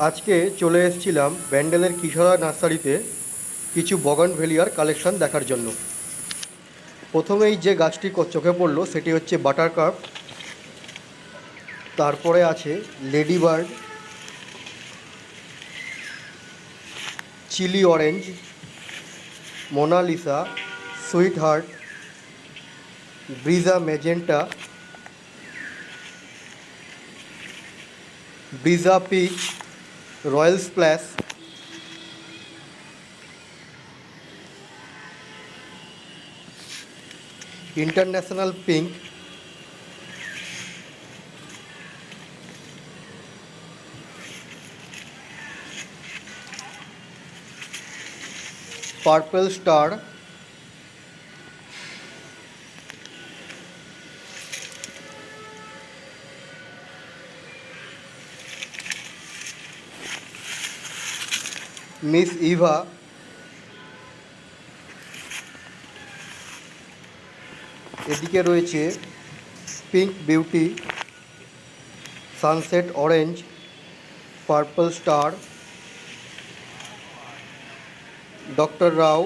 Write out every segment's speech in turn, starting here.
আজকে চলে এসেছিলাম ব্যান্ডেলের কিশোরা নার্সারিতে কিছু বগনভেলিয়ার কালেকশন দেখার জন্য। প্রথমেই যে গাছটি চোখে পড়লো সেটি হচ্ছে বাটারকাপ, তারপরে আছে lady bird, chilli orange, Mona Lisa, sweetheart, ব্রিজা ম্যাজেন্টা, ব্রিজা peach, royal splash, international pink, purple star, miss Eva, এদিকে রয়েছে pink beauty, sunset orange, purple star, doctor Rao,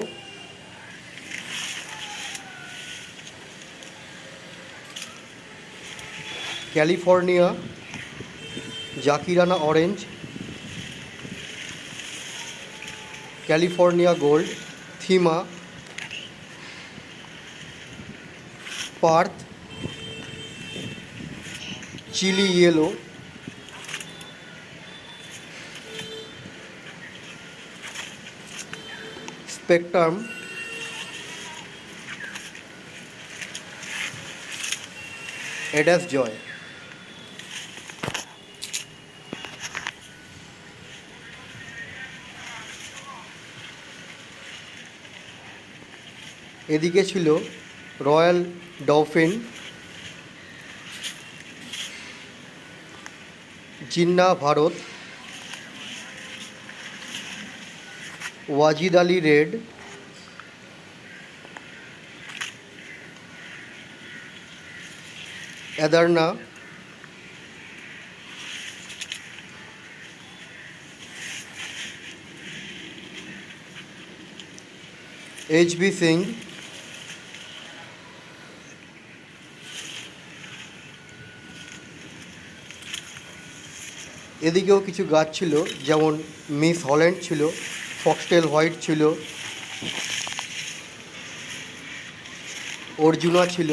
California, জাকিরানা অরেঞ্জ, ক্যালিফোর্নিয়া গোল্ড, থিমা, পার্থ, চিলি ইয়েলো, স্পেকট্রাম, এডাস জয়। এদিকে ছিল রয়্যাল ডলফিন, জিন্না ভারত, ওয়াজিদ আলী রেড, অ্যাদারনা, এইচবি সিং, এদিকেও কিছু গাছ ছিল, যেমন মিস হল্যান্ড ছিল, ফক্সটেল হোয়াইট ছিল, অর্জুনা ছিল।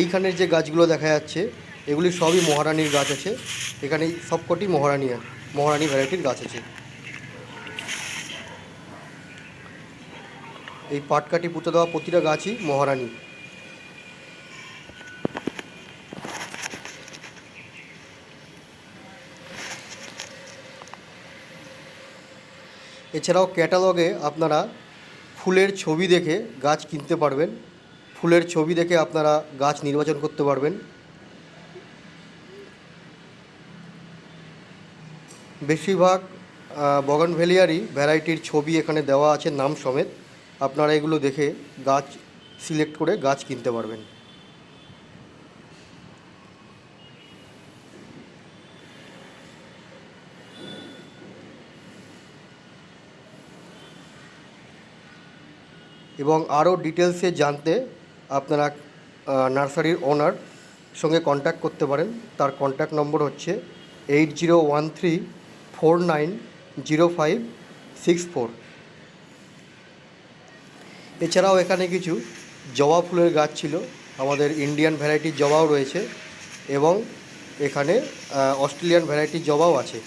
এইখানের যে গাছগুলো দেখা যাচ্ছে এগুলি সবই মহারানির গাছ আছে। এখানে সবকটি মহারানি ভ্যারাইটির গাছ আছে। এই পাটকাঠি পুঁতে দেওয়া প্রতিটা গাছই মহারানি। এছাড়াও ক্যাটালগে আপনারা ফুলের ছবি দেখে গাছ কিনতে পারবেন, ফুলের ছবি দেখে আপনারা গাছ নির্বাচন করতে পারবেন। বেশিরভাগ বগনভেলিয়ারই ভ্যারাইটির ছবি এখানে দেওয়া আছে, নাম সমেত। আপনারা এগুলো দেখে গাছ সিলেক্ট করে গাছ কিনতে পারবেন। এবং আরও ডিটেলসে জানতে আপনারা নার্সারির ওনার সঙ্গে কন্ট্যাক্ট করতে পারেন। তার কন্ট্যাক্ট নম্বর হচ্ছে 8013490564। এছাড়াও এখানে কিছু জবা ফুলের গাছ ছিল, আমাদের ইন্ডিয়ান ভ্যারাইটির জবাও রয়েছে এবং এখানে অস্ট্রেলিয়ান ভ্যারাইটির জবাও আছে।